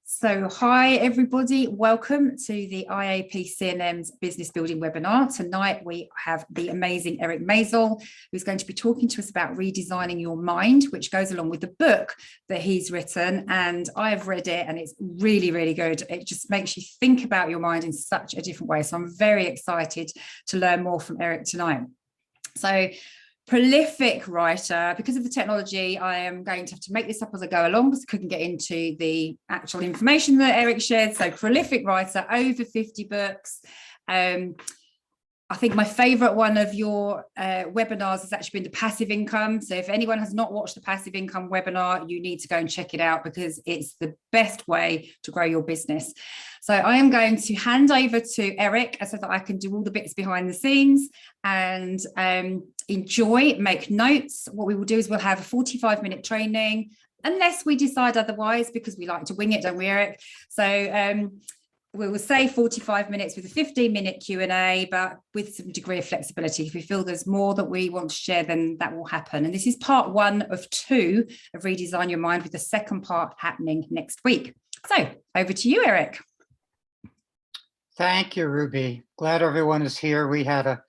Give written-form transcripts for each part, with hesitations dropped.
So hi everybody, welcome to the IAPC&M's Business Building webinar. Tonight we have the amazing Eric Maisel, who's going to be talking to us about redesigning your mind, which goes along with the book that he's written. And I have read it and it's really, really good. It just makes you think about your mind in such a different way. So I'm very excited to learn more from Eric tonight. So prolific writer. Because of the technology, I am going to have to make this up as I go along because I couldn't get into the actual information that Eric shared. So prolific writer, over 50 books. I think my favorite one of your webinars has actually been the passive income. So if anyone has not watched the passive income webinar, you need to go and check it out because it's the best way to grow your business. So I am going to hand over to Eric so that I can do all the bits behind the scenes and enjoy, make notes. What we will do is we'll have a 45-minute training, unless we decide otherwise, because we like to wing it, don't we, Eric? So we will say 45 minutes with a 15-minute Q&A, but with some degree of flexibility. If we feel there's more that we want to share, then that will happen. And this is part 1 of 2 of Redesign Your Mind, with the second part happening next week. So over to you, Eric. Thank you, Ruby. Glad everyone is here. We had a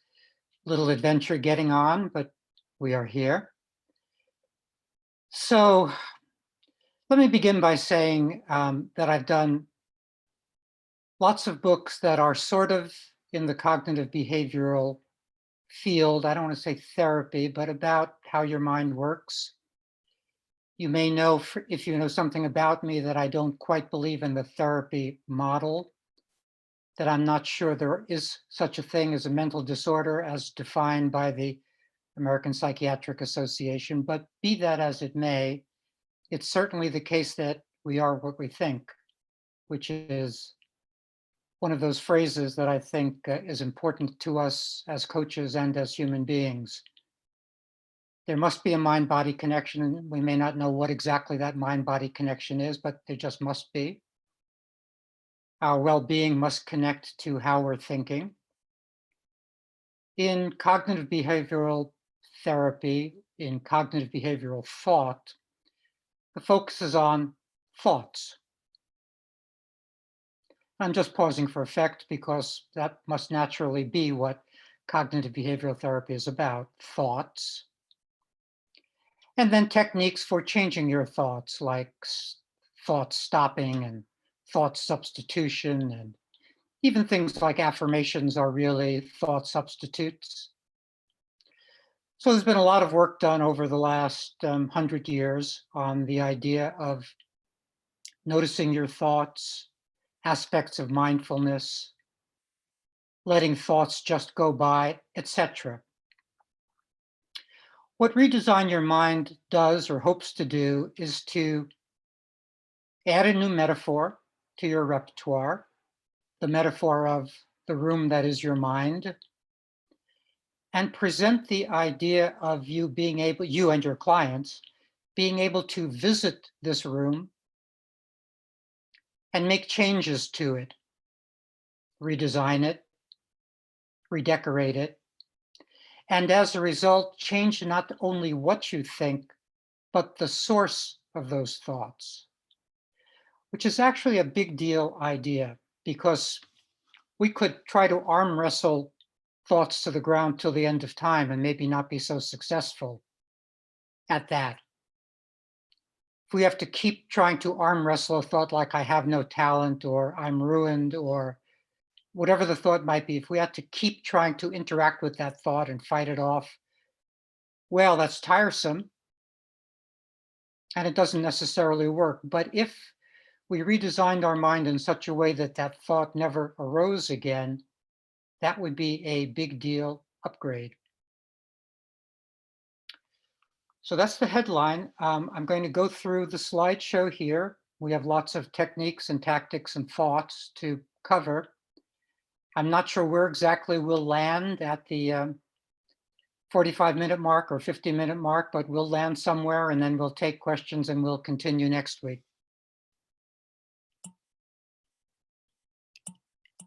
little adventure getting on, but we are here. So let me begin by saying that I've done lots of books that are sort of in the cognitive behavioral field. I don't want to say therapy, but about how your mind works. You may know, if you know something about me, that I don't quite believe in the therapy model, that I'm not sure there is such a thing as a mental disorder as defined by the American Psychiatric Association. But be that as it may, it's certainly the case that we are what we think, which is one of those phrases that I think is important to us as coaches and as human beings. There must be a mind-body connection, and we may not know what exactly that mind-body connection is, but there just must be. Our well-being must connect to how we're thinking. In cognitive behavioral therapy, in cognitive behavioral thought, the focus is on thoughts. I'm just pausing for effect because that must naturally be what cognitive behavioral therapy is about, thoughts. And then techniques for changing your thoughts, like thought stopping and thought substitution, and even things like affirmations are really thought substitutes. So there's been a lot of work done over the last 100 years on the idea of noticing your thoughts, aspects of mindfulness, letting thoughts just go by, etc. What Redesign Your Mind does or hopes to do is to add a new metaphor to your repertoire, the metaphor of the room that is your mind, and present the idea of you being able, you and your clients, being able to visit this room and make changes to it, redesign it, redecorate it, and as a result, change not only what you think, but the source of those thoughts, which is actually a big deal idea, because we could try to arm wrestle thoughts to the ground till the end of time and maybe not be so successful at that. If we have to keep trying to arm wrestle a thought like I have no talent, or I'm ruined, or whatever the thought might be, if we have to keep trying to interact with that thought and fight it off, well, that's tiresome and it doesn't necessarily work. But if we redesigned our mind in such a way that that thought never arose again, that would be a big deal upgrade. So that's the headline. I'm going to go through the slideshow here. We have lots of techniques and tactics and thoughts to cover. I'm not sure where exactly we'll land at the 45-minute mark or 50-minute mark, but we'll land somewhere and then we'll take questions and we'll continue next week.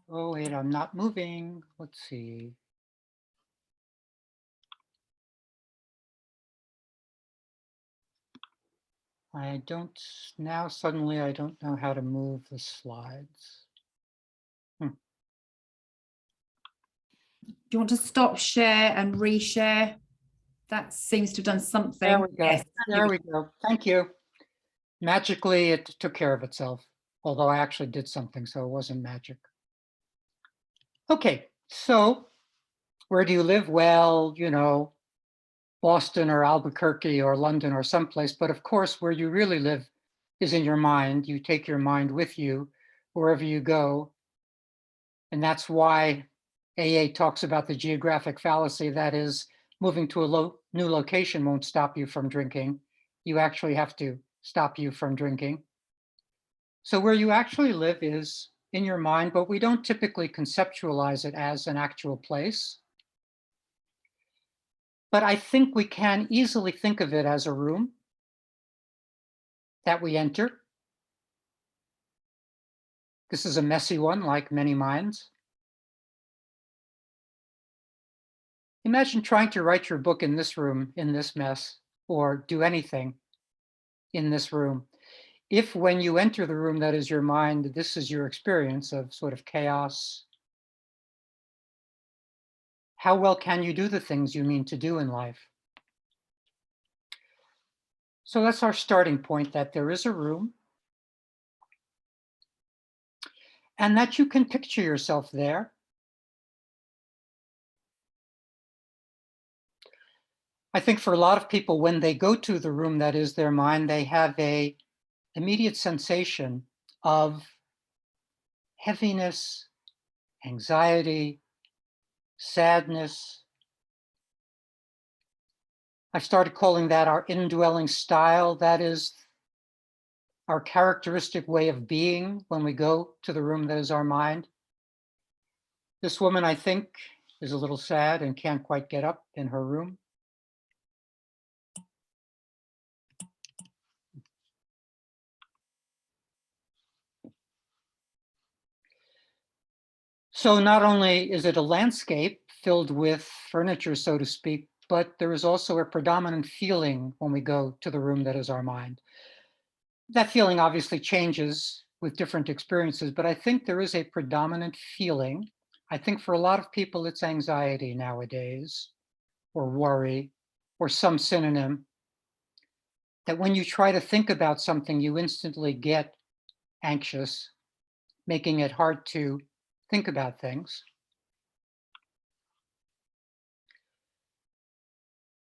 Oh, wait, I'm not moving. Let's see. I don't, now suddenly I don't know how to move the slides. Do you want to stop share and reshare? That seems to have done something. There we go. Yes. There we go. Thank you. Magically, it took care of itself, although I actually did something, so it wasn't magic. Okay, so where do you live? Well, you know, Boston or Albuquerque or London or someplace, but of course, where you really live is in your mind. You take your mind with you wherever you go. And that's why AA talks about the geographic fallacy. That is, moving to a new location won't stop you from drinking. You actually have to stop you from drinking. So where you actually live is in your mind, but we don't typically conceptualize it as an actual place. But I think we can easily think of it as a room that we enter. This is a messy one, like many minds. Imagine trying to write your book in this room, in this mess, or do anything in this room. If when you enter the room that is your mind, this is your experience of sort of chaos, how well can you do the things you mean to do in life? So that's our starting point, that there is a room and that you can picture yourself there. I think for a lot of people, when they go to the room that is their mind, they have a immediate sensation of heaviness, anxiety, sadness. I started calling that our indwelling style. That is our characteristic way of being when we go to the room that is our mind. This woman, I think, is a little sad and can't quite get up in her room. So not only is it a landscape filled with furniture, so to speak, but there is also a predominant feeling when we go to the room that is our mind. That feeling obviously changes with different experiences, but I think there is a predominant feeling. I think for a lot of people, it's anxiety nowadays, or worry, or some synonym, that when you try to think about something, you instantly get anxious, making it hard to think about things.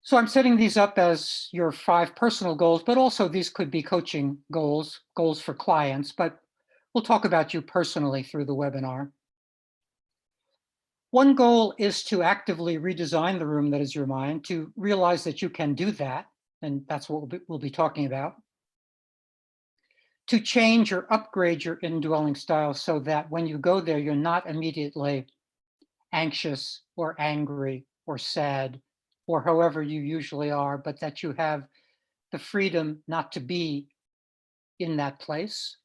So I'm setting these up as your 5 personal goals, but also these could be coaching goals, goals for clients, but we'll talk about you personally through the webinar. One goal is to actively redesign the room that is your mind, to realize that you can do that, and that's what we'll be talking about. To change or upgrade your indwelling style so that when you go there, you're not immediately anxious or angry or sad or however you usually are, but that you have the freedom not to be in that place.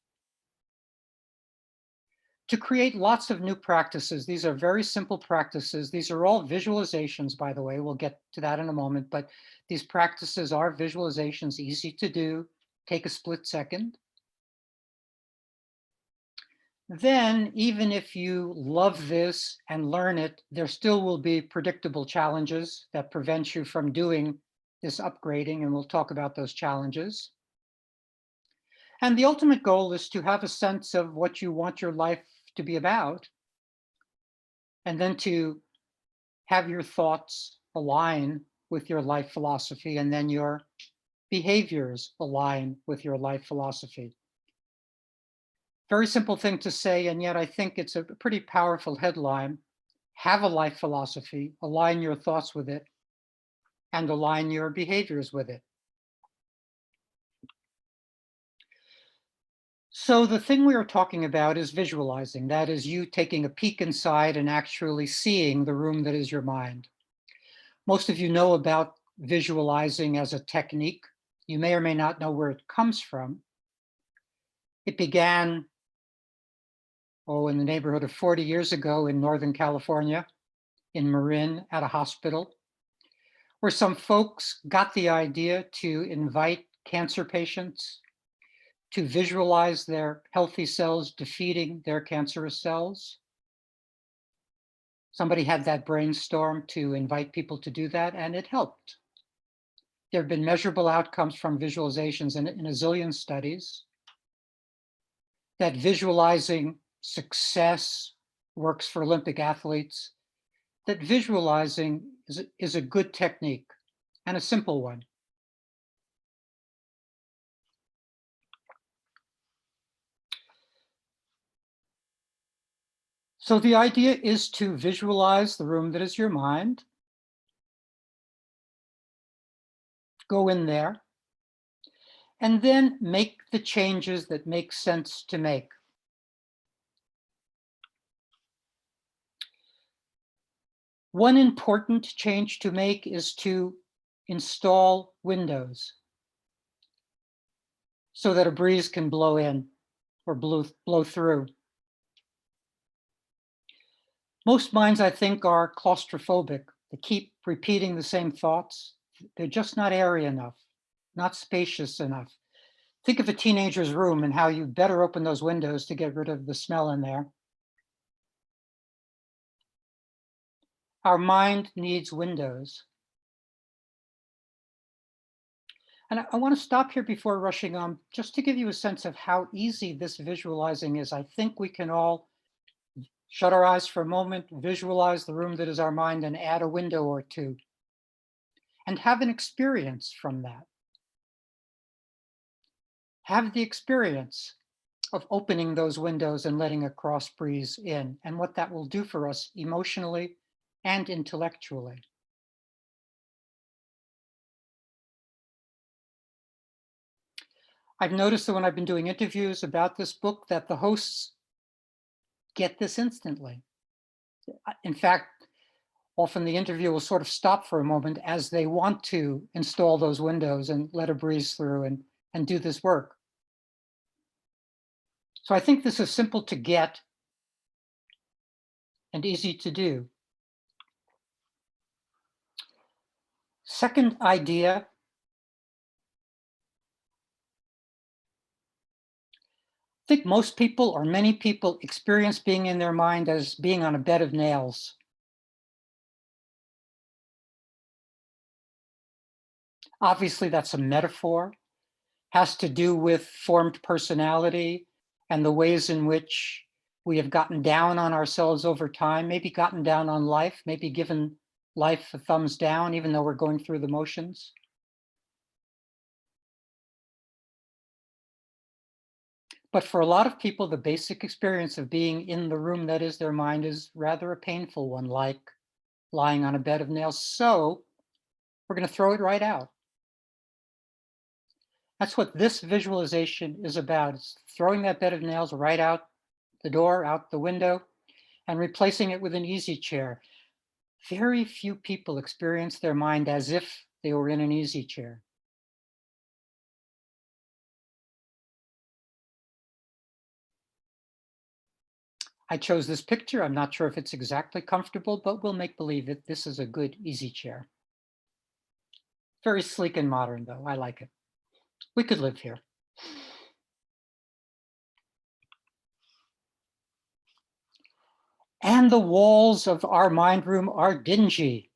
To create lots of new practices. These are very simple practices. These are all visualizations, by the way. We'll get to that in a moment, but these practices are visualizations, easy to do, take a split second. Then, even if you love this and learn it, there still will be predictable challenges that prevent you from doing this upgrading, and we'll talk about those challenges. And the ultimate goal is to have a sense of what you want your life to be about, and then to have your thoughts align with your life philosophy, and then your behaviors align with your life philosophy. Very simple thing to say, and yet I think it's a pretty powerful headline. Have a life philosophy, align your thoughts with it, and align your behaviors with it. So the thing we are talking about is visualizing. That is you taking a peek inside and actually seeing the room that is your mind. Most of you know about visualizing as a technique. You may or may not know where it comes from. It began, in the neighborhood of 40 years ago in Northern California, in Marin at a hospital, where some folks got the idea to invite cancer patients to visualize their healthy cells defeating their cancerous cells. Somebody had that brainstorm to invite people to do that, and it helped. There have been measurable outcomes from visualizations in a zillion studies that visualizing success works for Olympic athletes, that visualizing is a good technique and a simple one. So the idea is to visualize the room that is your mind. Go in there and then make the changes that make sense to make. One important change to make is to install windows so that a breeze can blow in or blow through. Most minds, I think, are claustrophobic. They keep repeating the same thoughts. They're just not airy enough, not spacious enough. Think of a teenager's room and how you better open those windows to get rid of the smell in there. Our mind needs windows. And I want to stop here before rushing on, just to give you a sense of how easy this visualizing is. I think we can all shut our eyes for a moment, visualize the room that is our mind, and add a window or two, and have an experience from that. Have the experience of opening those windows and letting a cross breeze in, and what that will do for us emotionally and intellectually. I've noticed that when I've been doing interviews about this book, that the hosts get this instantly. In fact, often the interview will sort of stop for a moment as they want to install those windows and let a breeze through and do this work. So I think this is simple to get and easy to do. Second idea, I think most people or many people experience being in their mind as being on a bed of nails. Obviously, that's a metaphor, has to do with formed personality and the ways in which we have gotten down on ourselves over time, maybe gotten down on life, maybe given life a thumbs down, even though we're going through the motions. But for a lot of people, the basic experience of being in the room that is their mind is rather a painful one, like lying on a bed of nails. So we're going to throw it right out. That's what this visualization is about. It's throwing that bed of nails right out the door, out the window, and replacing it with an easy chair. Very few people experience their mind as if they were in an easy chair. I chose this picture. I'm not sure if it's exactly comfortable, but we'll make believe that this is a good easy chair. Very sleek and modern, though. I like it. We could live here. And the walls of our mind room are dingy.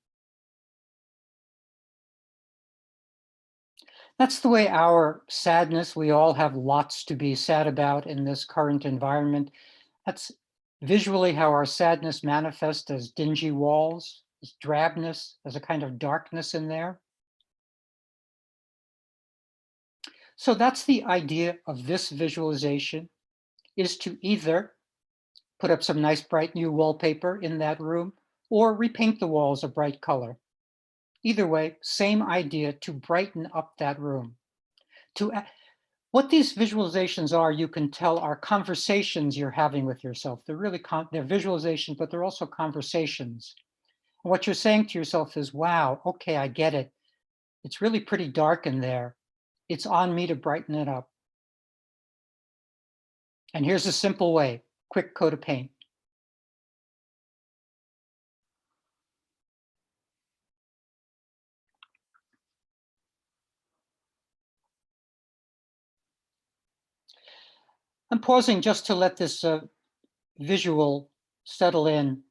That's the way our sadness, we all have lots to be sad about in this current environment. That's visually how our sadness manifests as dingy walls, as drabness, as a kind of darkness in there. So that's the idea of this visualization, is to either put up some nice bright new wallpaper in that room or repaint the walls a bright color. Either way, same idea, to brighten up that room. What these visualizations are, you can tell, are conversations you're having with yourself. They're really they're visualizations, but they're also conversations. And what you're saying to yourself is, wow, okay, I get it. It's really pretty dark in there. It's on me to brighten it up. And here's a simple way: quick coat of paint. I'm pausing just to let this visual settle in.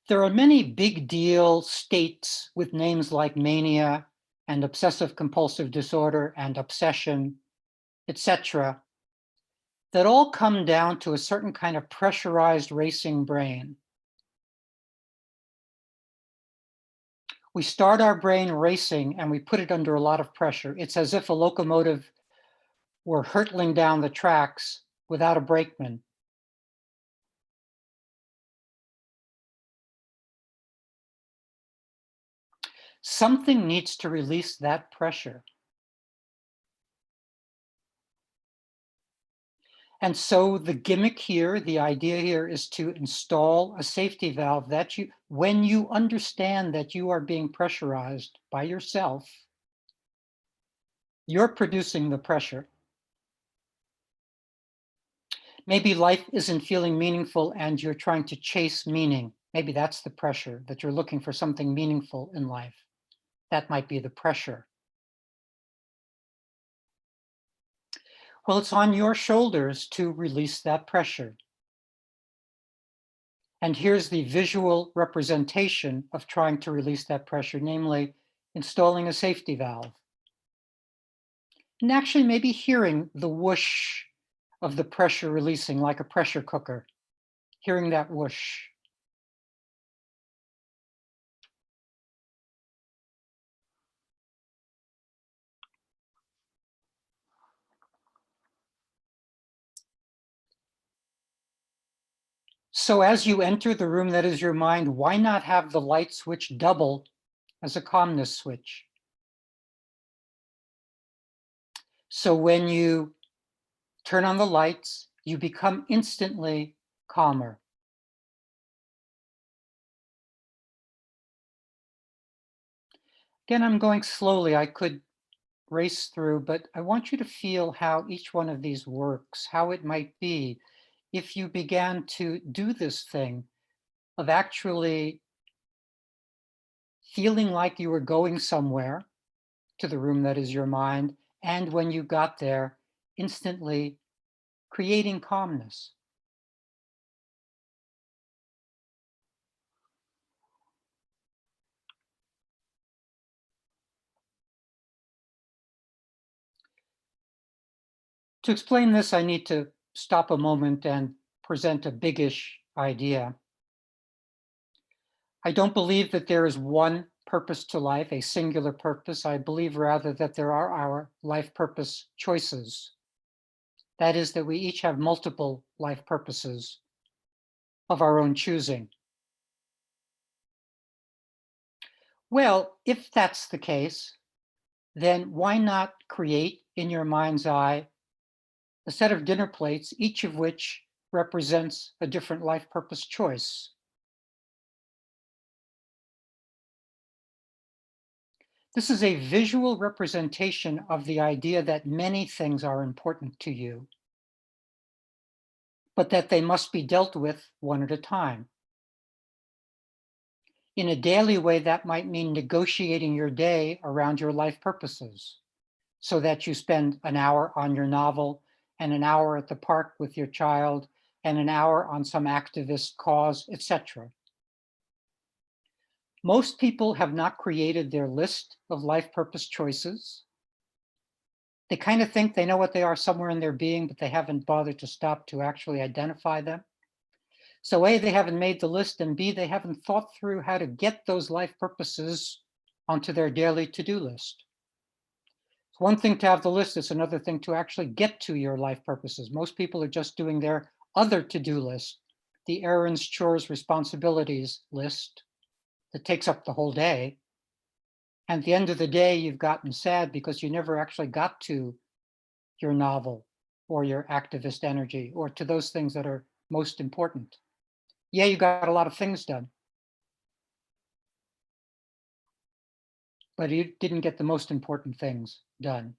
There are many big deal states with names like mania and obsessive compulsive disorder and obsession, etc., that all come down to a certain kind of pressurized racing brain. We start our brain racing and we put it under a lot of pressure. It's as if a locomotive were hurtling down the tracks without a brakeman. Something needs to release that pressure. And so the gimmick here, the idea here is to install a safety valve that when you understand that you are being pressurized by yourself, you're producing the pressure. Maybe life isn't feeling meaningful and you're trying to chase meaning. Maybe that's the pressure, that you're looking for something meaningful in life. That might be the pressure. Well, it's on your shoulders to release that pressure. And here's the visual representation of trying to release that pressure, namely installing a safety valve. And actually maybe hearing the whoosh of the pressure releasing like a pressure cooker, hearing that whoosh. So as you enter the room that is your mind, why not have the light switch double as a calmness switch? So when you turn on the lights, you become instantly calmer. Again, I'm going slowly. I could race through, but I want you to feel how each one of these works, how it might be if you began to do this thing of actually feeling like you were going somewhere to the room that is your mind, and when you got there, instantly creating calmness. To explain this, I need to stop a moment and present a biggish idea. I don't believe that there is one purpose to life, a singular purpose. I believe rather that there are our life purpose choices. That is, that we each have multiple life purposes of our own choosing. Well, if that's the case, then why not create in your mind's eye a set of dinner plates, each of which represents a different life purpose choice? This is a visual representation of the idea that many things are important to you, but that they must be dealt with one at a time. In a daily way, that might mean negotiating your day around your life purposes so that you spend an hour on your novel and an hour at the park with your child and an hour on some activist cause, etc. Most people have not created their list of life purpose choices. They kind of think they know what they are somewhere in their being, but they haven't bothered to stop to actually identify them. So A, they haven't made the list, and B, they haven't thought through how to get those life purposes onto their daily to-do list. It's one thing to have the list, it's another thing to actually get to your life purposes. Most people are just doing their other to-do list, the errands, chores, responsibilities list that takes up the whole day. And at the end of the day, you've gotten sad because you never actually got to your novel or your activist energy or to those things that are most important. Yeah, you got a lot of things done, but you didn't get the most important things done.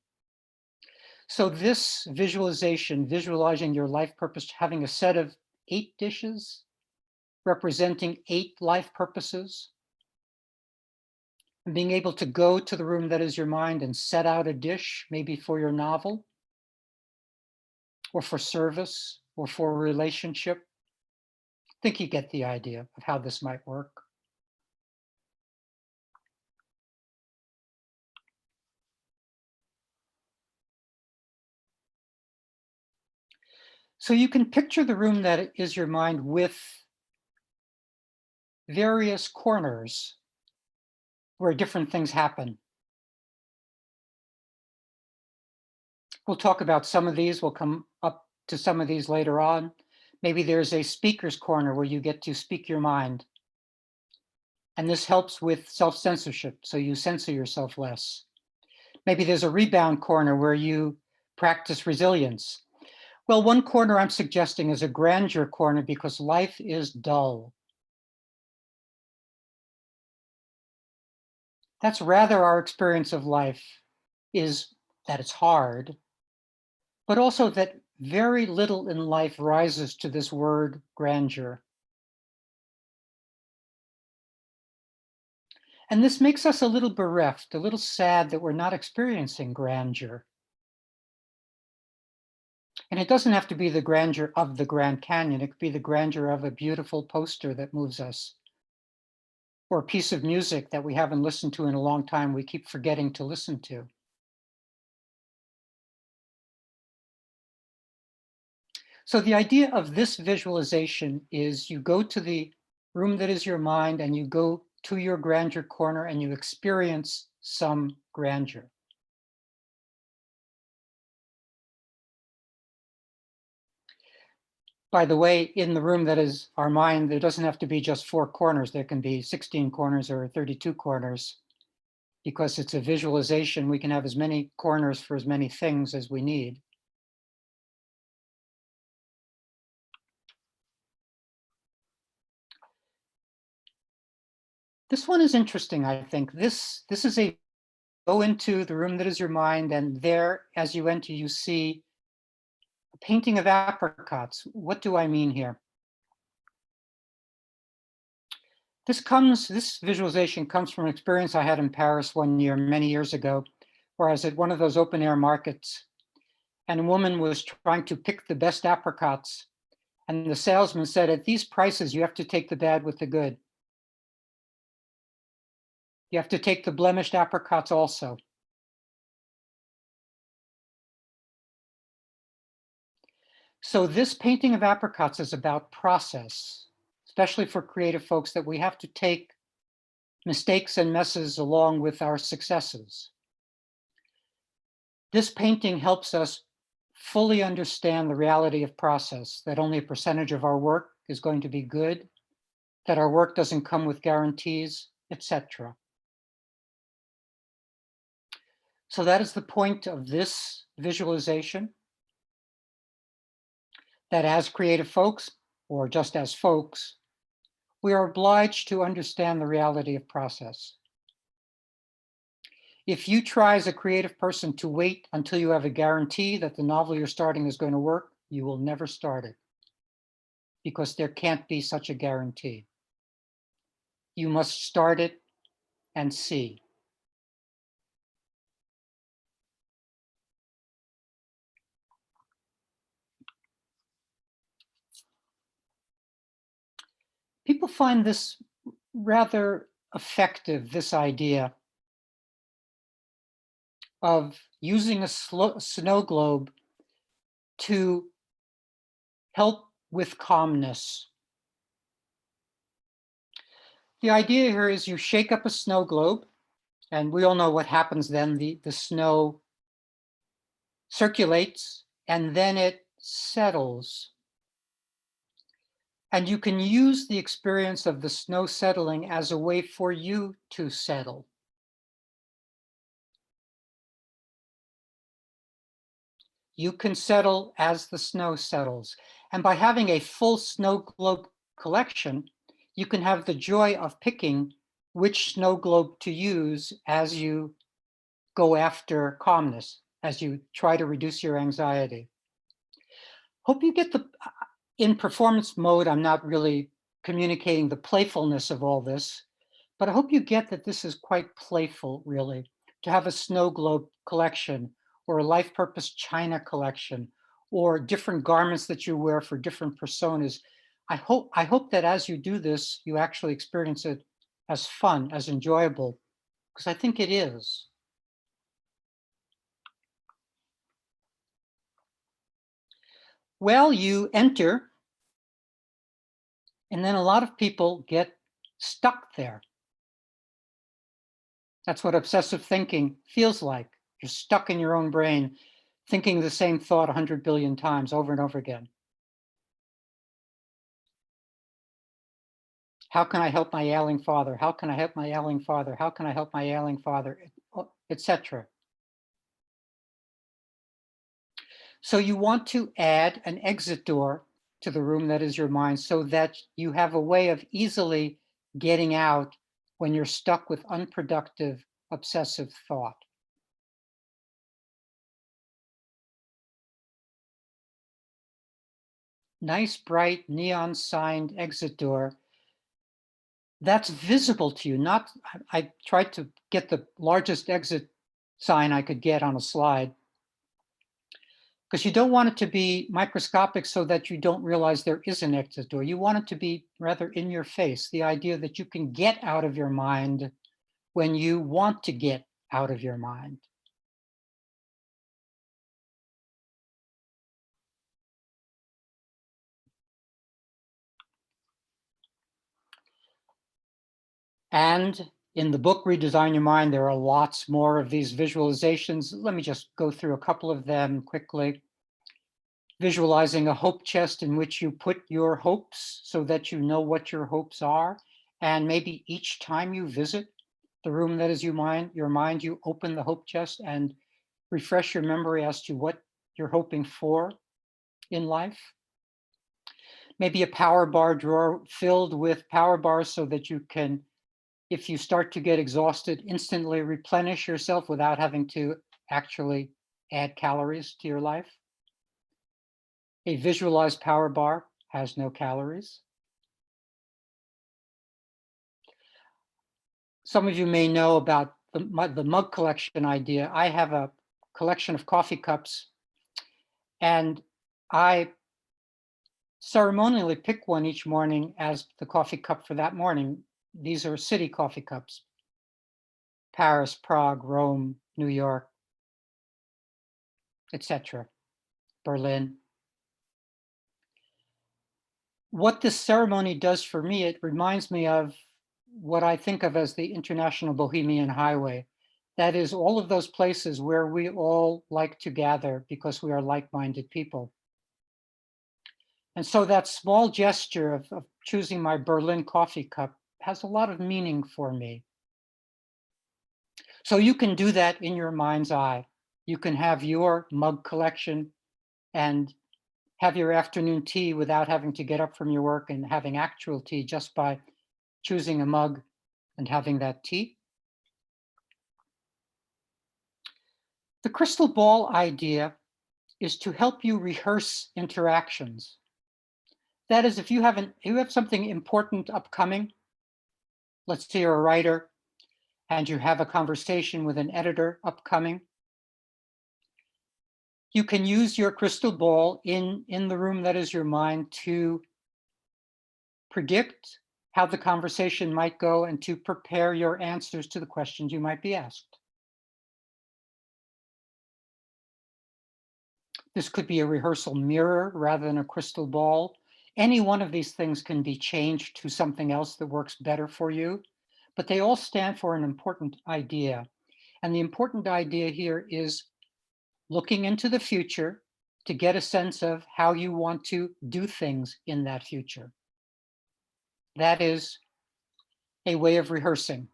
So this visualization, visualizing your life purpose, having a set of 8 dishes representing 8 life purposes, and being able to go to the room that is your mind and set out a dish, maybe for your novel, or for service, or for a relationship. I think you get the idea of how this might work. So you can picture the room that is your mind with various corners where different things happen. We'll talk about some of these. We'll come up to some of these later on. Maybe there's a speaker's corner where you get to speak your mind. And this helps with self-censorship, so you censor yourself less. Maybe there's a rebound corner where you practice resilience. Well, one corner I'm suggesting is a grandeur corner because life is dull. That's rather our experience of life, is that it's hard, but also that very little in life rises to this word grandeur. And this makes us a little bereft, a little sad that we're not experiencing grandeur. And it doesn't have to be the grandeur of the Grand Canyon. It could be the grandeur of a beautiful poster that moves us, or a piece of music that we haven't listened to in a long time, we keep forgetting to listen to. So the idea of this visualization is you go to the room that is your mind and you go to your grandeur corner and you experience some grandeur. By the way, in the room that is our mind, there doesn't have to be just 4 corners. There can be 16 corners or 32 corners. Because it's a visualization, we can have as many corners for as many things as we need. This one is interesting, I think. This is a go into the room that is your mind, and there, as you enter, you see a painting of apricots. What do I mean here? This visualization comes from an experience I had in Paris one year, many years ago, where I was at one of those open air markets, and a woman was trying to pick the best apricots. And the salesman said, at these prices, you have to take the bad with the good. You have to take the blemished apricots also. So this painting of apricots is about process, especially for creative folks, that we have to take mistakes and messes along with our successes. This painting helps us fully understand the reality of process, that only a percentage of our work is going to be good, that our work doesn't come with guarantees, etc. So that is the point of this visualization, that as creative folks, or just as folks, we are obliged to understand the reality of process. If you try as a creative person to wait until you have a guarantee that the novel you're starting is going to work, you will never start it, because there can't be such a guarantee. You must start it and see. People find this rather effective, this idea of using a snow globe to help with calmness. The idea here is you shake up a snow globe, and we all know what happens then. The snow circulates and then it settles. And you can use the experience of the snow settling as a way for you to settle. You can settle as the snow settles. And by having a full snow globe collection, you can have the joy of picking which snow globe to use as you go after calmness, as you try to reduce your anxiety. Hope you get in performance mode, I'm not really communicating the playfulness of all this, but I hope you get that this is quite playful, really, to have a snow globe collection or a life purpose china collection or different garments that you wear for different personas. I hope that as you do this, you actually experience it as fun, as enjoyable, because I think it is. Well, you enter, and then a lot of people get stuck there. That's what obsessive thinking feels like. You're stuck in your own brain, thinking the same thought 100 billion times over and over again. How can I help my ailing father? How can I help my ailing father? How can I help my ailing father? Etc. So you want to add an exit door to the room that is your mind so that you have a way of easily getting out when you're stuck with unproductive, obsessive thought. Nice, bright, neon signed exit door that's visible to you. Not, I tried to get the largest exit sign I could get on a slide, because you don't want it to be microscopic so that you don't realize there is an exit door. You want it to be rather in your face, the idea that you can get out of your mind when you want to get out of your mind. And in the book, Redesign Your Mind, there are lots more of these visualizations. Let me just go through a couple of them quickly. Visualizing a hope chest in which you put your hopes so that you know what your hopes are. And maybe each time you visit the room that is your mind, you open the hope chest and refresh your memory as to what you're hoping for in life. Maybe a power bar drawer filled with power bars so that you can, if you start to get exhausted, instantly replenish yourself without having to actually add calories to your life. A visualized power bar has no calories. Some of you may know about the mug collection idea. I have a collection of coffee cups, and I ceremonially pick one each morning as the coffee cup for that morning. These are city coffee cups: Paris, Prague, Rome, New York, etc., Berlin. What this ceremony does for me, it reminds me of what I think of as the International Bohemian Highway. That is all of those places where we all like to gather because we are like-minded people. And so that small gesture of choosing my Berlin coffee cup has a lot of meaning for me. So you can do that in your mind's eye. You can have your mug collection and have your afternoon tea without having to get up from your work and having actual tea, just by choosing a mug and having that tea. The crystal ball idea is to help you rehearse interactions. That is, if you have something important upcoming, let's say you're a writer and you have a conversation with an editor upcoming, you can use your crystal ball in the room that is your mind to predict how the conversation might go and to prepare your answers to the questions you might be asked. This could be a rehearsal mirror rather than a crystal ball. Any one of these things can be changed to something else that works better for you, but they all stand for an important idea. And the important idea here is looking into the future to get a sense of how you want to do things in that future. That is a way of rehearsing.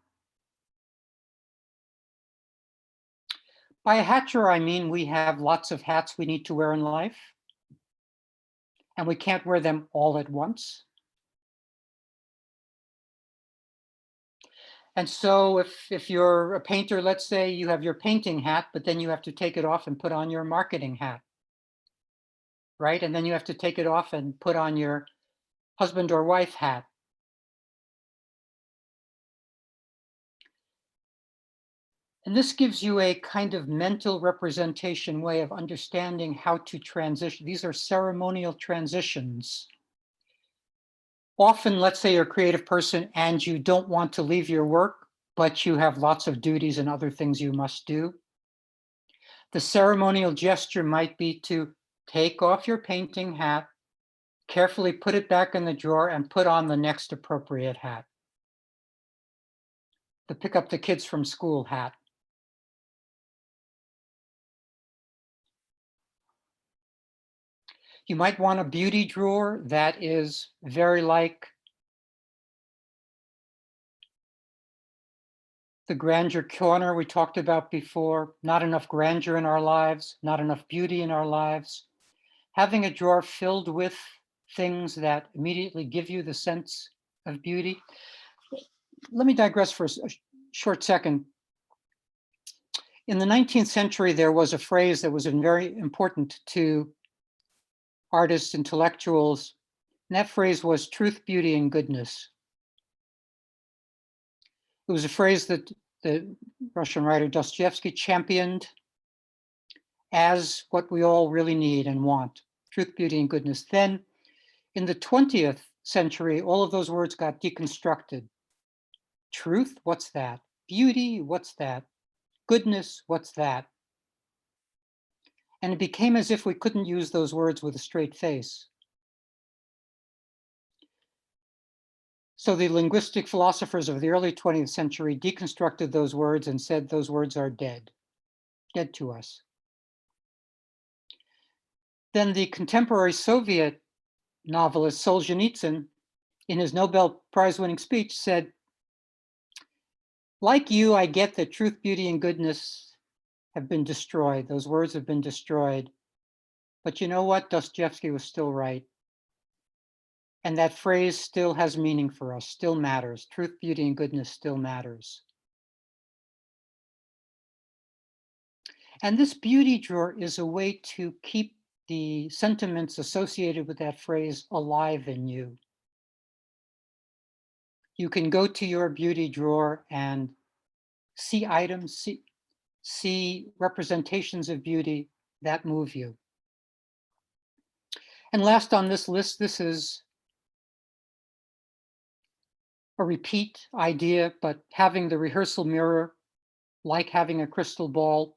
By a hat drawer, I mean we have lots of hats we need to wear in life, and we can't wear them all at once. And so if you're a painter, let's say you have your painting hat, but then you have to take it off and put on your marketing hat, right? And then you have to take it off and put on your husband or wife hat. And this gives you a kind of mental representation way of understanding how to transition. These are ceremonial transitions. Often, let's say you're a creative person and you don't want to leave your work, but you have lots of duties and other things you must do. The ceremonial gesture might be to take off your painting hat, carefully put it back in the drawer, and put on the next appropriate hat. The pick up the kids from school hat. You might want a beauty drawer that is very like the grandeur corner we talked about before. Not enough grandeur in our lives, not enough beauty in our lives. Having a drawer filled with things that immediately give you the sense of beauty. Let me digress for a short second. In the 19th century, there was a phrase that was very important to artists, intellectuals, and that phrase was truth, beauty, and goodness. It was a phrase that the Russian writer Dostoevsky championed as what we all really need and want: truth, beauty, and goodness. Then in the 20th century, all of those words got deconstructed. Truth, what's that? Beauty, what's that? Goodness, what's that? And it became as if we couldn't use those words with a straight face. So the linguistic philosophers of the early 20th century deconstructed those words and said those words are dead to us. Then the contemporary Soviet novelist Solzhenitsyn, in his Nobel Prize-winning speech, said, like you, I get that truth, beauty, and goodness have been destroyed. Those words have been destroyed. But you know what? Dostoevsky was still right. And that phrase still has meaning for us, still matters. Truth, beauty, and goodness still matters. And this beauty drawer is a way to keep the sentiments associated with that phrase alive in you. You can go to your beauty drawer and see items, see representations of beauty that move you. And last on this list, this is a repeat idea, but having the rehearsal mirror, like having a crystal ball.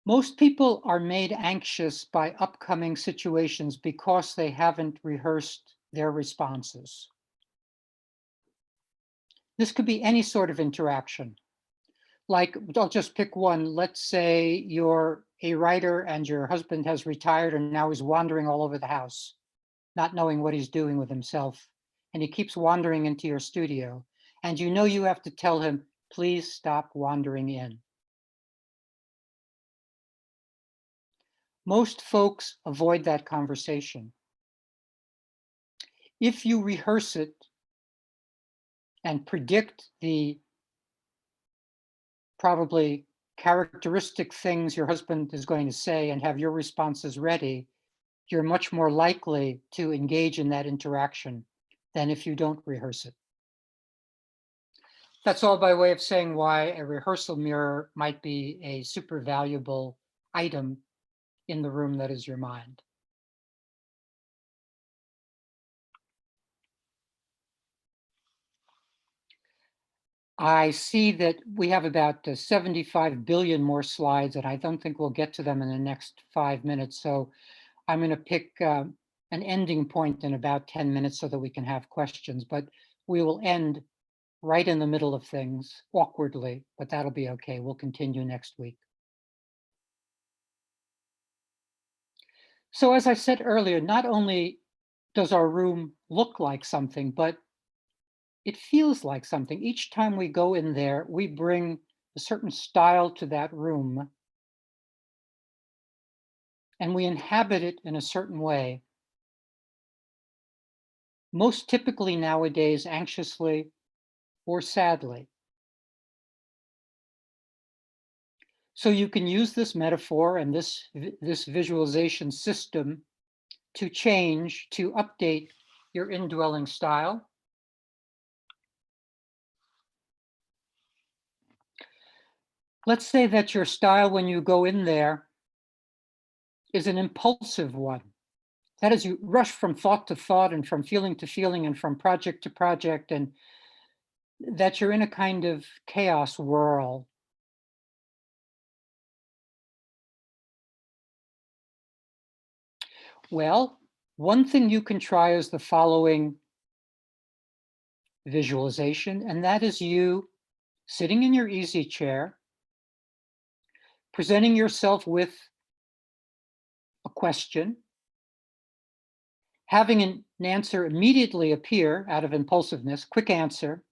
Most people are made anxious by upcoming situations because they haven't rehearsed their responses. This could be any sort of interaction. Like, I'll just pick one. Let's say you're a writer and your husband has retired and now he's wandering all over the house, not knowing what he's doing with himself. And he keeps wandering into your studio. And you know you have to tell him, please stop wandering in. Most folks avoid that conversation. If you rehearse it and predict the probably characteristic things your husband is going to say and have your responses ready, you're much more likely to engage in that interaction than if you don't rehearse it. That's all by way of saying why a rehearsal mirror might be a super valuable item in the room that is your mind. I see that we have about 75 billion more slides, and I don't think we'll get to them in the next 5 minutes. So I'm going to pick an ending point in about 10 minutes so that we can have questions, but we will end right in the middle of things awkwardly, but that'll be okay. We'll continue next week. So as I said earlier, not only does our room look like something, but it feels like something. Each time we go in there, we bring a certain style to that room and we inhabit it in a certain way. Most typically nowadays, anxiously or sadly. So you can use this metaphor and this visualization system to change, to update your indwelling style. Let's say that your style when you go in there is an impulsive one. That is, you rush from thought to thought and from feeling to feeling and from project to project, and that you're in a kind of chaos whirl. Well, one thing you can try is the following visualization, and that is you sitting in your easy chair, presenting yourself with a question, having an answer immediately appear out of impulsiveness, quick answer,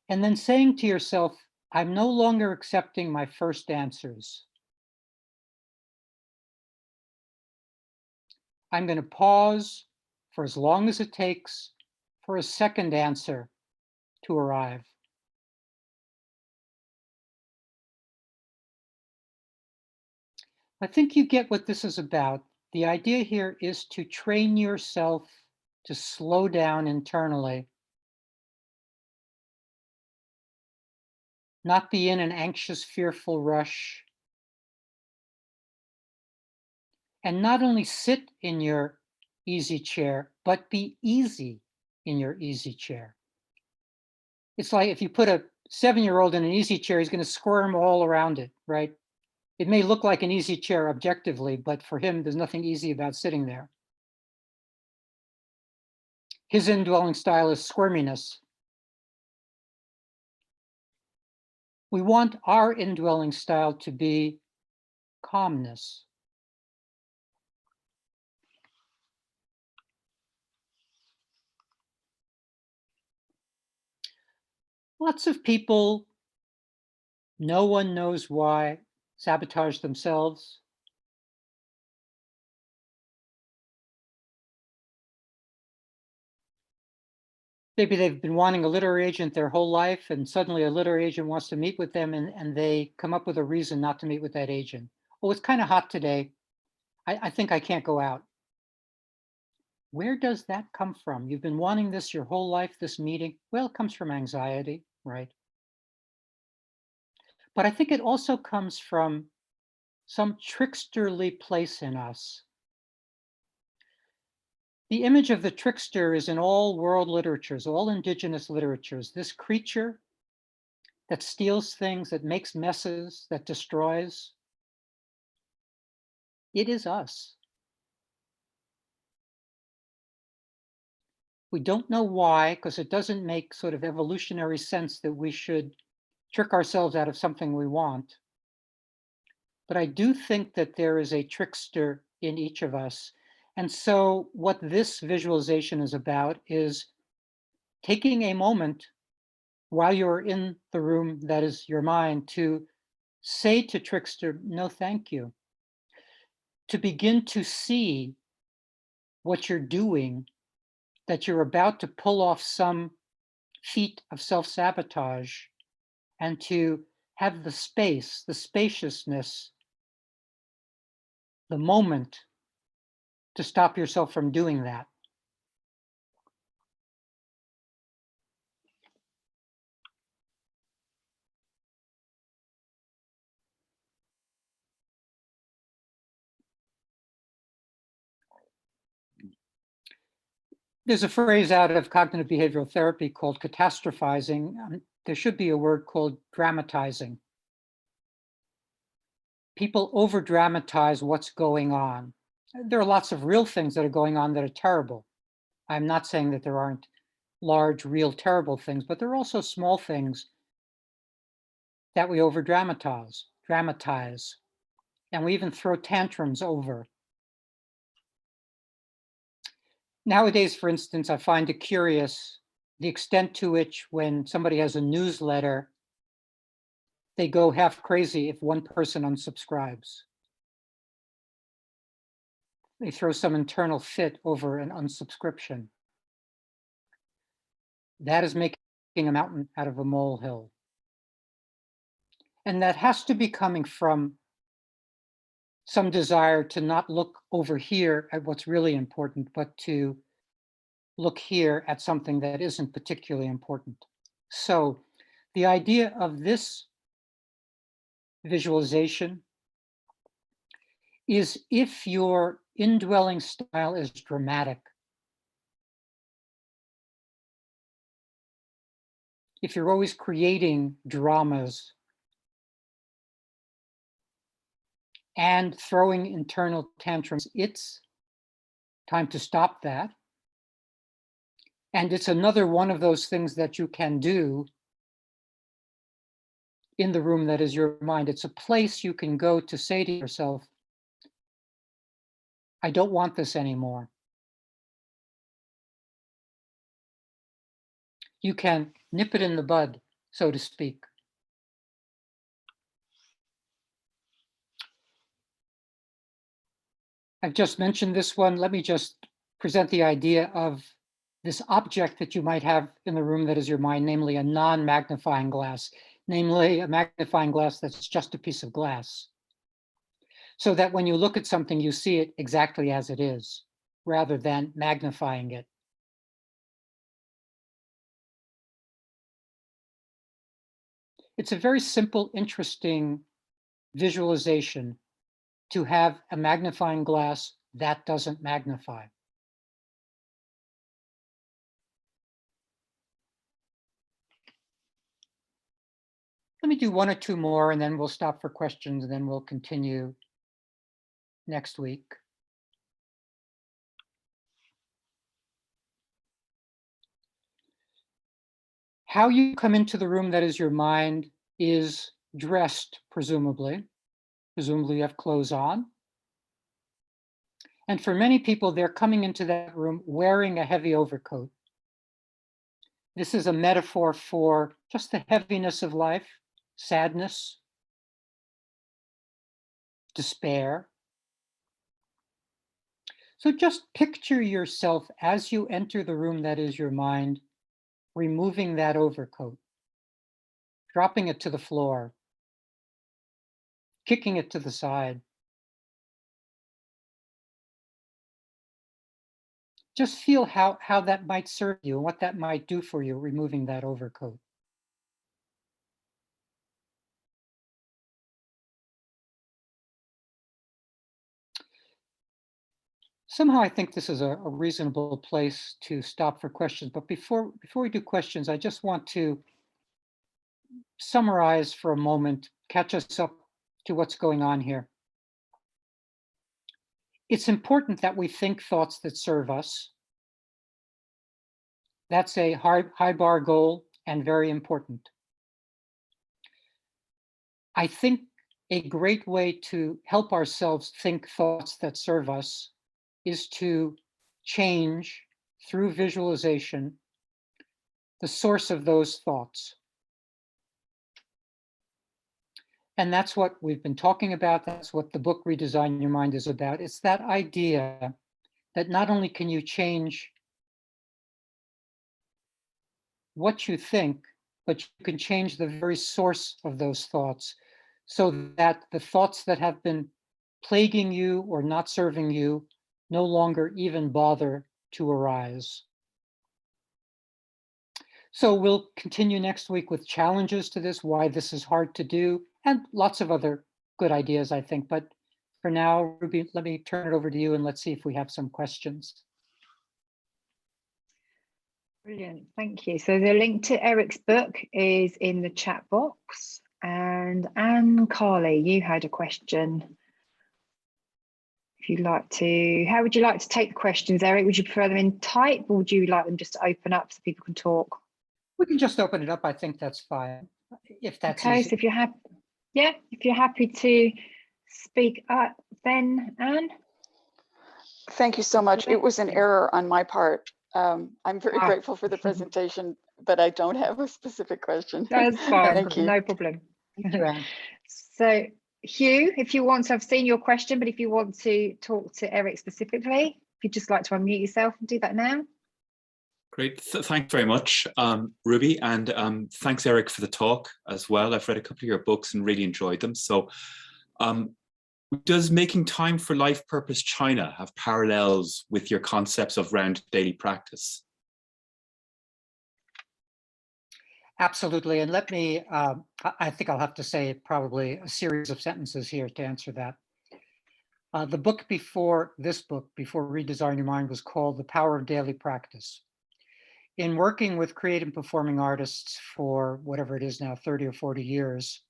and then saying to yourself, I'm no longer accepting my first answers. I'm going to pause for as long as it takes for a second answer to arrive. I think you get what this is about. The idea here is to train yourself to slow down internally, not be in an anxious, fearful rush, and not only sit in your easy chair, but be easy in your easy chair. It's like if you put a 7-year-old in an easy chair, he's going to squirm all around it, right? It may look like an easy chair objectively, but for him, there's nothing easy about sitting there. His indwelling style is squirminess. We want our indwelling style to be calmness. Lots of people, no one knows why, sabotage themselves. Maybe they've been wanting a literary agent their whole life, and suddenly a literary agent wants to meet with them, and they come up with a reason not to meet with that agent. Oh, it's kind of hot today. I think I can't go out. Where does that come from? You've been wanting this your whole life, this meeting. Well, it comes from anxiety, right? But I think it also comes from some tricksterly place in us. The image of the trickster is in all world literatures, all indigenous literatures. This creature that steals things, that makes messes, that destroys. It is us. We don't know why, because it doesn't make sort of evolutionary sense that we should trick ourselves out of something we want. But I do think that there is a trickster in each of us. And so what this visualization is about is taking a moment while you're in the room that is your mind to say to trickster, no, thank you. To begin to see what you're doing, that you're about to pull off some feat of self-sabotage, and to have the space, the spaciousness, the moment to stop yourself from doing that. There's a phrase out of cognitive behavioral therapy called catastrophizing. There should be a word called dramatizing. People over dramatize what's going on. There are lots of real things that are going on that are terrible. I'm not saying that there aren't large, real, terrible things, but there are also small things that we over dramatize, and we even throw tantrums over. Nowadays, for instance, I find it curious the extent to which when somebody has a newsletter, they go half crazy if one person unsubscribes. They throw some internal fit over an unsubscription. That is making a mountain out of a molehill. And that has to be coming from some desire to not look over here at what's really important, but to look here at something that isn't particularly important. So the idea of this visualization is if your indwelling style is dramatic. If you're always creating dramas and throwing internal tantrums, it's time to stop that. And it's another one of those things that you can do in the room that is your mind. It's a place you can go to say to yourself, I don't want this anymore. You can nip it in the bud, so to speak. I've just mentioned this one. Let me just present the idea of this object that you might have in the room that is your mind, namely a non-magnifying glass, namely a magnifying glass that's just a piece of glass. So that when you look at something, you see it exactly as it is, rather than magnifying it. It's a very simple, interesting visualization to have a magnifying glass that doesn't magnify. Let me do one or two more and then we'll stop for questions and then we'll continue next week. How you come into the room that is your mind is dressed, presumably. Presumably you have clothes on. And for many people, they're coming into that room wearing a heavy overcoat. This is a metaphor for just the heaviness of life, sadness, despair. So just picture yourself as you enter the room that is your mind, removing that overcoat, dropping it to the floor, kicking it to the side. Just feel how that might serve you and what that might do for you, removing that overcoat. Somehow I think this is a reasonable place to stop for questions. But before we do questions, I just want to summarize for a moment, catch us up to what's going on here. It's important that we think thoughts that serve us. That's a high bar goal and very important. I think a great way to help ourselves think thoughts that serve us is to change through visualization the source of those thoughts. And that's what we've been talking about. That's what the book Redesign Your Mind is about. It's that idea that not only can you change what you think, but you can change the very source of those thoughts so that the thoughts that have been plaguing you or not serving you no longer even bother to arise. So we'll continue next week with challenges to this, why this is hard to do, and lots of other good ideas, I think. But for now, Ruby, let me turn it over to you and let's see if we have some questions. Brilliant, thank you. So the link to Eric's book is in the chat box. And Anne Carley, you had a question. If you'd like to, how would you like to take the questions, Eric? Would you prefer them in type or would you like them just to open up so people can talk? We can just open it up. I think that's fine. If that's okay, easy. so if you're happy, yeah, if you're happy to speak up, then Anne. Thank you so much. It was an error on my part. I'm very grateful for the presentation, but I don't have a specific question. That's fine. Thank you. No problem. Thank you, Anne. So Hugh, if you want to, I've seen your question, but if you want to talk to Eric specifically, if you'd just like to unmute yourself and do that now. Great, thanks very much, Ruby, and thanks, Eric, for the talk as well. I've read a couple of your books and really enjoyed them. So does making time for life purpose China have parallels with your concepts of round daily practice? Absolutely. And let me, I think I'll have to say probably a series of sentences here to answer that. The book before this book, before Redesign Your Mind, was called The Power of Daily Practice. In working with creative and performing artists for whatever it is now, 30 or 40 years,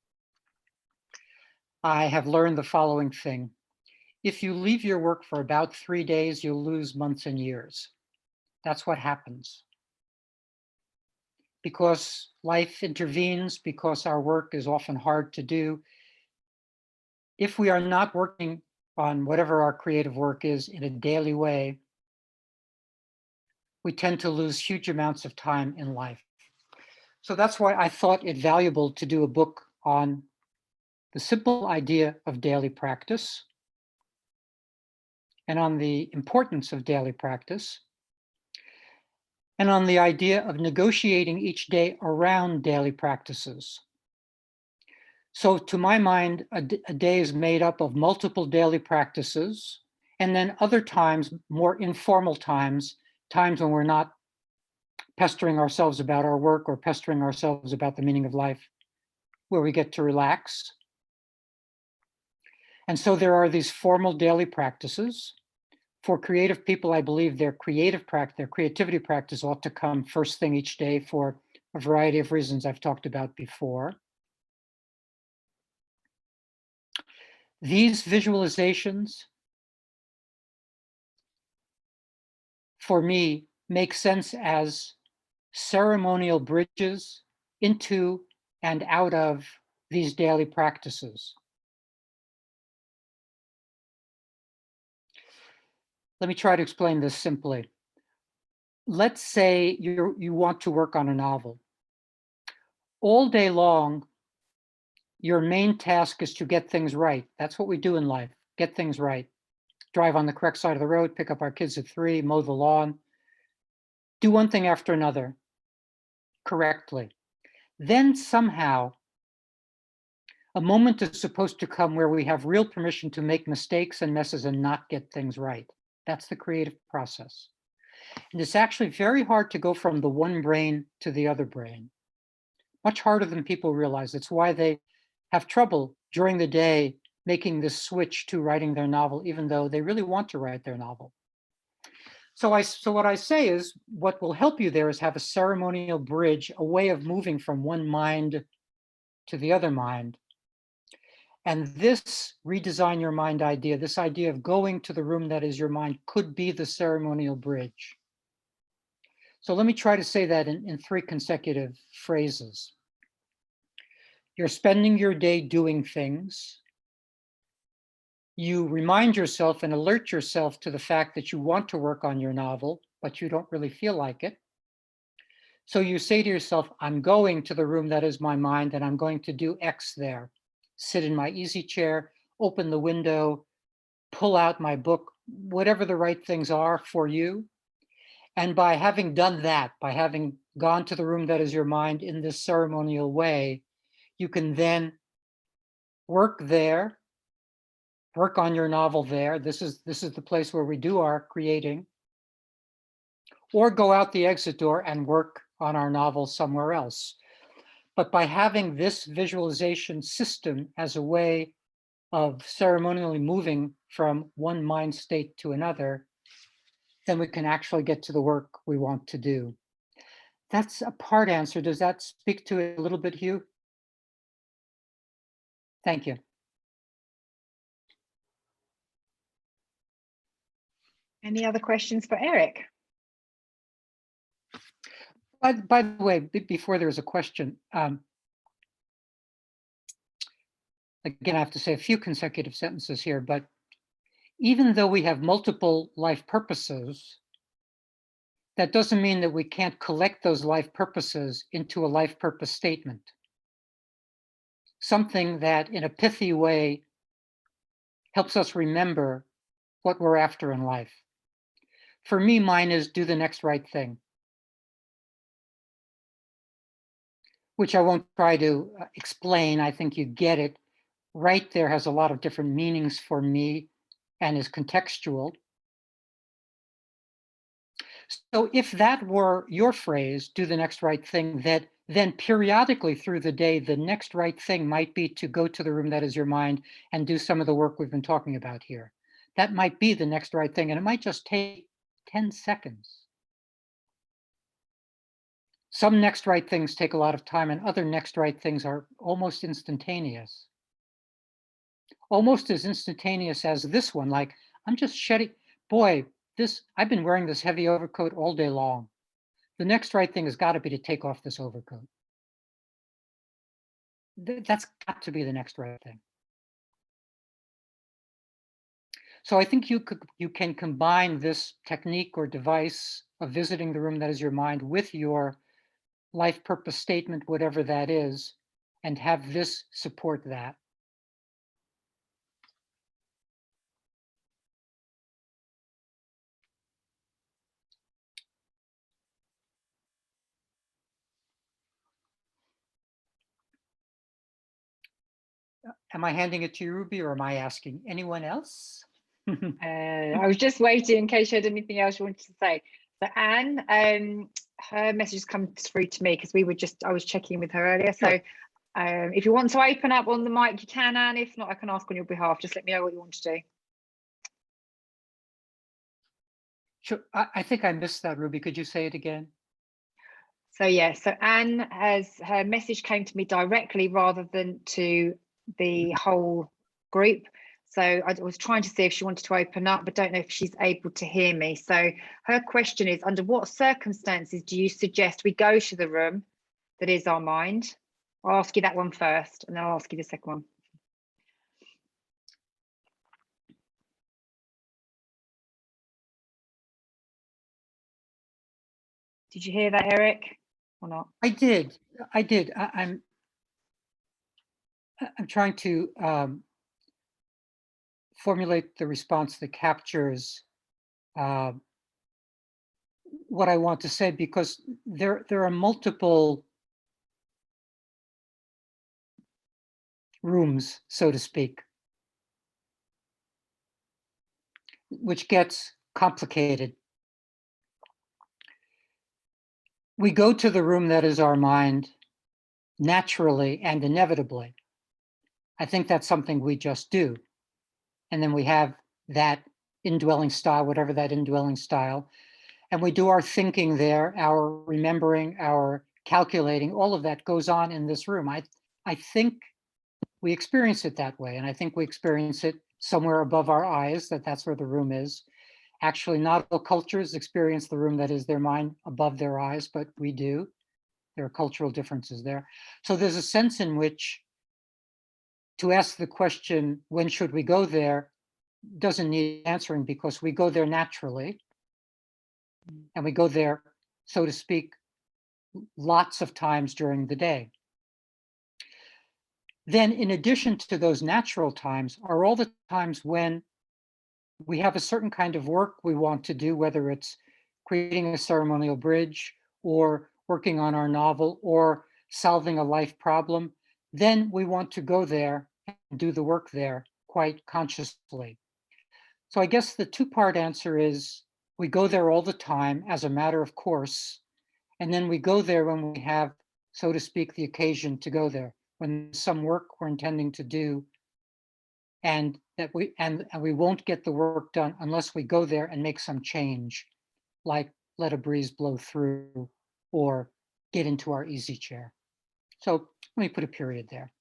I have learned the following thing. If you leave your work for about 3 days, you'll lose months and years. That's what happens. Because life intervenes, because our work is often hard to do. If we are not working on whatever our creative work is in a daily way, we tend to lose huge amounts of time in life. So that's why I thought it valuable to do a book on the simple idea of daily practice and on the importance of daily practice and on the idea of negotiating each day around daily practices. So to my mind, a day is made up of multiple daily practices, and then other times, more informal times when we're not pestering ourselves about our work or pestering ourselves about the meaning of life, where we get to relax. And so there are these formal daily practices. For creative people, I believe their creativity practice ought to come first thing each day for a variety of reasons I've talked about before. These visualizations, for me, make sense as ceremonial bridges into and out of these daily practices. Let me try to explain this simply. Let's say you want to work on a novel. All day long, your main task is to get things right. That's what we do in life, get things right. Drive on the correct side of the road, pick up our kids at 3, mow the lawn, do one thing after another correctly. Then somehow, a moment is supposed to come where we have real permission to make mistakes and messes and not get things right. That's the creative process. And it's actually very hard to go from the one brain to the other brain. Much harder than people realize. It's why they have trouble during the day making this switch to writing their novel, even though they really want to write their novel. So what I say is, what will help you there is have a ceremonial bridge, a way of moving from one mind to the other mind. And this redesign your mind idea, this idea of going to the room that is your mind, could be the ceremonial bridge. So let me try to say that in 3 consecutive phrases. You're spending your day doing things. You remind yourself and alert yourself to the fact that you want to work on your novel, but you don't really feel like it. So you say to yourself, I'm going to the room that is my mind and I'm going to do X there. Sit in my easy chair, open the window, pull out my book, whatever the right things are for you. And by having done that, by having gone to the room that is your mind in this ceremonial way, you can then work there, work on your novel there. This is the place where we do our creating, or go out the exit door and work on our novel somewhere else. But by having this visualization system as a way of ceremonially moving from one mind state to another, then we can actually get to the work we want to do. That's a part answer. Does that speak to it a little bit, Hugh? Thank you. Any other questions for Eric? By the way, before there's a question, again, I have to say a few consecutive sentences here, but even though we have multiple life purposes, that doesn't mean that we can't collect those life purposes into a life purpose statement. Something that in a pithy way helps us remember what we're after in life. For me, mine is do the next right thing, which I won't try to explain. I think you get it. Right there has a lot of different meanings for me and is contextual. So if that were your phrase, do the next right thing, that then periodically through the day, the next right thing might be to go to the room that is your mind and do some of the work we've been talking about here. That might be the next right thing, and it might just take 10 seconds. Some next right things take a lot of time, and other next right things are almost instantaneous. Almost as instantaneous as this one, like, I'm just shedding, boy, I've been wearing this heavy overcoat all day long. The next right thing has got to be to take off this overcoat. That's got to be the next right thing. So I think you can combine this technique or device of visiting the room that is your mind with your life purpose statement, whatever that is, and have this support that. Am I handing it to you, Ruby, or am I asking anyone else? I was just waiting in case you had anything else you wanted to say. So Anne, her message comes through to me because I was checking with her earlier. So if you want to open up on the mic, you can, Anne. If not, I can ask on your behalf. Just let me know what you want to do. Sure. I think I missed that, Ruby. Could you say it again? So yeah, so Anne her message came to me directly rather than to the whole group. So I was trying to see if she wanted to open up, but don't know if she's able to hear me. So her question is, under what circumstances do you suggest we go to the room that is our mind? I'll ask you that one first, and then I'll ask you the second one. Did you hear that, Eric, or not? I did. I'm trying to formulate the response that captures what I want to say, because there are multiple rooms, so to speak, which gets complicated. We go to the room that is our mind naturally and inevitably. I think that's something we just do. And then we have that indwelling style, whatever that indwelling style, and we do our thinking there, our remembering, our calculating, all of that goes on in this room. I think we experience it that way, and I think we experience it somewhere above our eyes, that's where the room is. Actually, not all cultures experience the room that is their mind above their eyes, but we do. There are cultural differences there. So there's a sense in which to ask the question, when should we go there, doesn't need answering, because we go there naturally. And we go there, so to speak, lots of times during the day. Then, in addition to those natural times, are all the times when we have a certain kind of work we want to do, whether it's creating a ceremonial bridge or working on our novel or solving a life problem. Then we want to go there and do the work there quite consciously. So I guess the two-part answer is, we go there all the time as a matter of course, and then we go there when we have, so to speak, the occasion to go there, when some work we're intending to do, and that we won't get the work done unless we go there and make some change, like let a breeze blow through or get into our easy chair. So let me put a period there.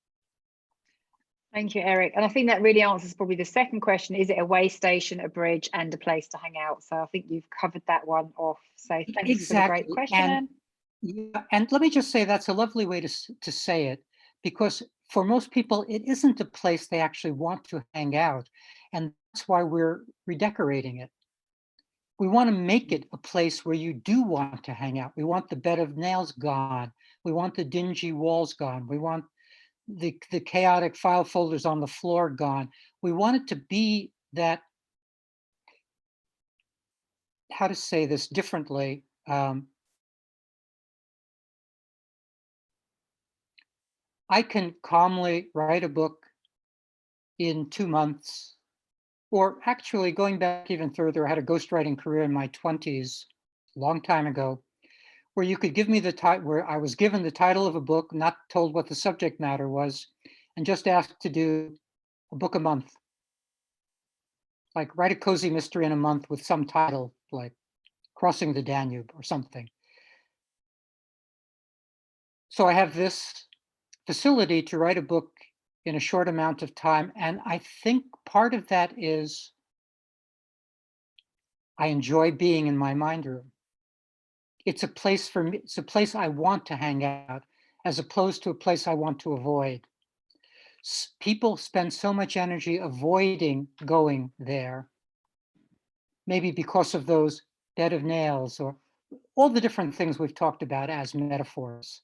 Thank you, Eric. And I think that really answers probably the second question. Is it a way station, a bridge, and a place to hang out? So I think you've covered that one off. So thanks for the great question. And let me just say, that's a lovely way to say it, because for most people, it isn't a place they actually want to hang out. And that's why we're redecorating it. We want to make it a place where you do want to hang out. We want the bed of nails gone. We want the dingy walls gone. We want the chaotic file folders on the floor gone. We want it to be that, how to say this differently, I can calmly write a book in 2 months, or actually going back even further, I had a ghostwriting career in my 20s, a long time ago, where you could give me the title, where I was given the title of a book, not told what the subject matter was, and just asked to do a book a month. Like write a cozy mystery in a month with some title, like Crossing the Danube or something. So I have this facility to write a book in a short amount of time. And I think part of that is I enjoy being in my mind room. It's a place for me, it's a place I want to hang out, as opposed to a place I want to avoid. People spend so much energy avoiding going there, maybe because of those bed of nails or all the different things we've talked about as metaphors.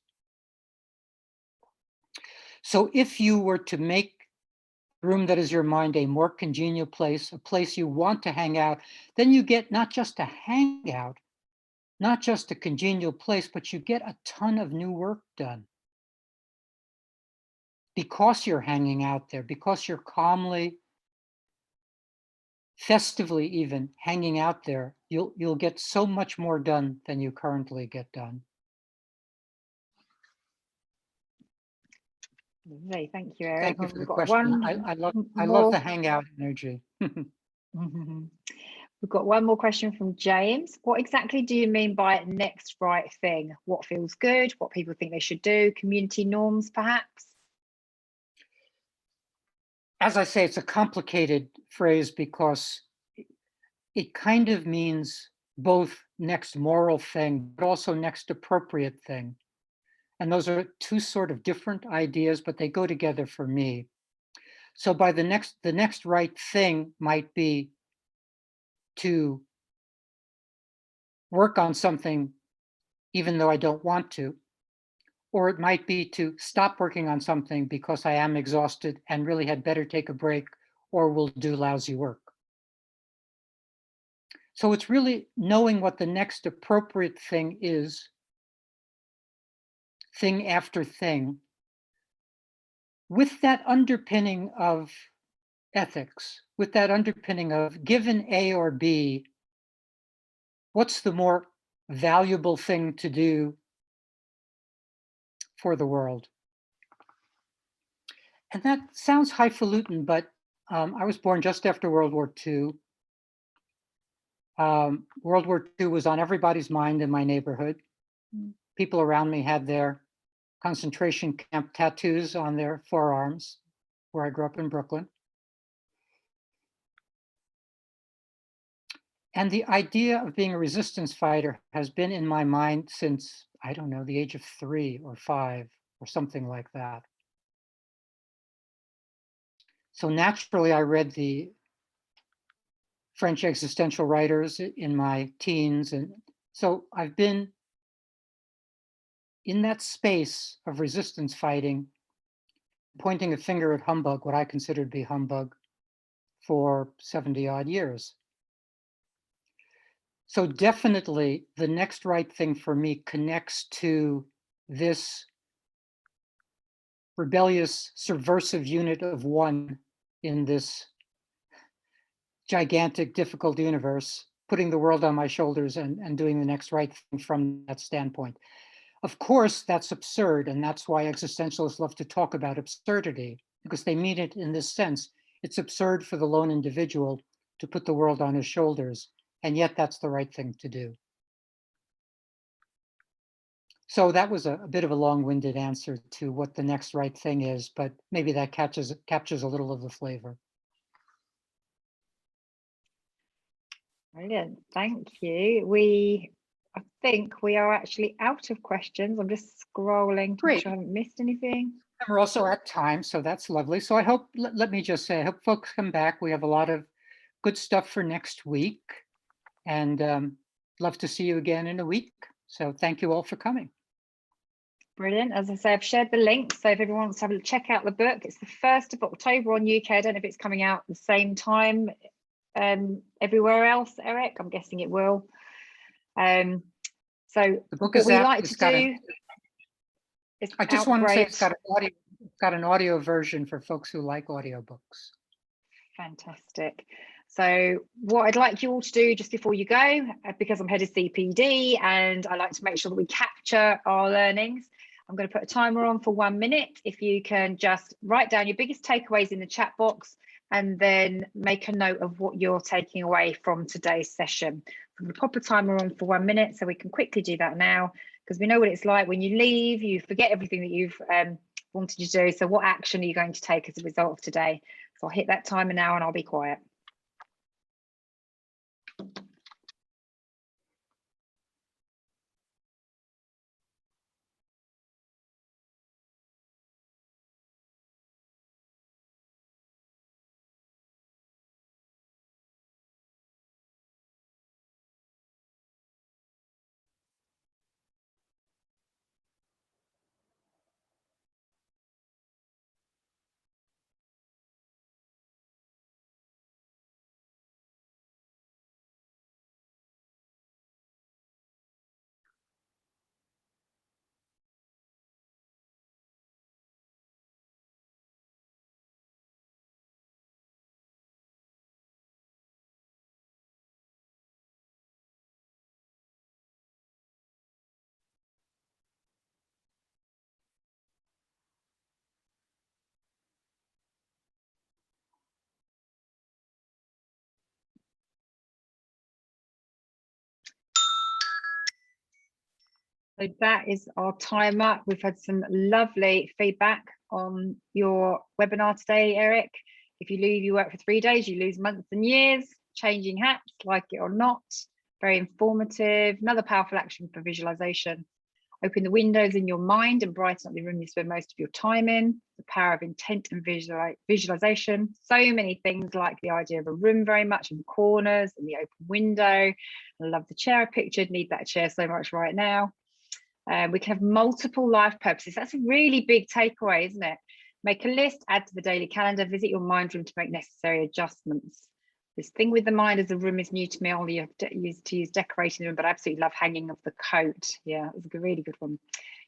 So if you were to make the room that is your mind a more congenial place, a place you want to hang out, then you get not just a hangout, not just a congenial place, but you get a ton of new work done. Because you're hanging out there, because you're calmly, festively even hanging out there, you'll get so much more done than you currently get done. Lovely, thank you, Eric. Thank you for the We've got question. one I love more. the hangout energy. We've got one more question from James. What exactly do you mean by next right thing? What feels good? What people think they should do? Community norms, perhaps? As I say, it's a complicated phrase because it kind of means both next moral thing, but also next appropriate thing. And those are two sort of different ideas, but they go together for me. So by the next right thing might be to work on something even though I don't want to, or it might be to stop working on something because I am exhausted and really had better take a break or will do lousy work. So it's really knowing what the next appropriate thing is, thing after thing, with that underpinning of ethics, with that underpinning of given A or B, what's the more valuable thing to do for the world? And that sounds highfalutin, but I was born just after World War II. World War II was on everybody's mind in my neighborhood. People around me had their concentration camp tattoos on their forearms, where I grew up in Brooklyn. And the idea of being a resistance fighter has been in my mind since, I don't know, the age of 3 or 5 or something like that. So naturally, I read the French existential writers in my teens. And so I've been in that space of resistance fighting, pointing a finger at humbug, what I consider to be humbug, for 70 odd years. So definitely the next right thing for me connects to this rebellious, subversive unit of one in this gigantic, difficult universe, putting the world on my shoulders and doing the next right thing from that standpoint. Of course, that's absurd, and that's why existentialists love to talk about absurdity, because they mean it in this sense. It's absurd for the lone individual to put the world on his shoulders, and yet that's the right thing to do. So that was a bit of a long-winded answer to what the next right thing is, but maybe that captures a little of the flavor. Brilliant, thank you. I think we are actually out of questions. I'm just scrolling to make sure I haven't missed anything. And we're also at time, so that's lovely. So I hope, let me just say, I hope folks come back. We have a lot of good stuff for next week, and love to see you again in a week. So thank you all for coming. Brilliant. As I say, I've shared the link, so if everyone wants to have a check out the book, it's the 1st of October on UK. I don't know if it's coming out at the same time everywhere else, Eric. I'm guessing it will. So the book what is we out. like to do is I just want to say it's got an audio version for folks who like audiobooks. Fantastic. So what I'd like you all to do just before you go, because I'm head of CPD and I like to make sure that we capture our learnings, I'm going to put a timer on for 1 minute. If you can just write down your biggest takeaways in the chat box and then make a note of what you're taking away from today's session. I'm going to pop a timer on for 1 minute so we can quickly do that now, because we know what it's like when you leave, you forget everything that you've wanted to do. So what action are you going to take as a result of today? So I'll hit that timer now and I'll be quiet. So that is our timer. We've had some lovely feedback on your webinar today, Eric. If you leave your work for 3 days, you lose months and years. Changing hats, like it or not. Very informative. Another powerful action for visualization. Open the windows in your mind and brighten up the room you spend most of your time in. The power of intent and visualization. So many things, like the idea of a room very much, and corners and the open window. I love the chair I pictured. Need that chair so much right now. We can have multiple life purposes. That's a really big takeaway, isn't it? Make a list, add to the daily calendar, visit your mind room to make necessary adjustments. This thing with the mind as a room is new to me. I only have to use decorating the room, but I absolutely love hanging of the coat. Yeah, it was a really good one.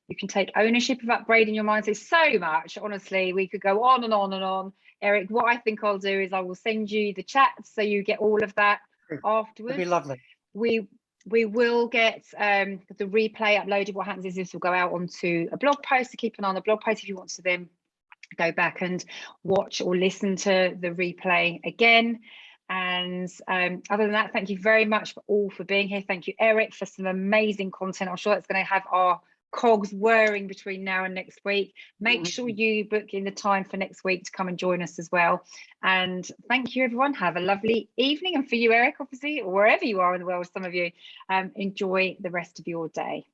You can take ownership of upgrading your mind. There's so much, honestly, we could go on and on and on. Eric, what I think I'll do is I will send you the chat so you get all of that afterwards. That'd be lovely. We will get the replay uploaded. What happens is this will go out onto a blog post, so keep an eye on the blog post if you want to then go back and watch or listen to the replay again. And other than that, thank you very much for being here. Thank you, Eric, for some amazing content. I'm sure it's going to have our cogs whirring between now and next week. Make sure you book in the time for next week to come and join us as well. And thank you, everyone. Have a lovely evening. And for you, Eric, obviously, or wherever you are in the world, some of you, enjoy the rest of your day.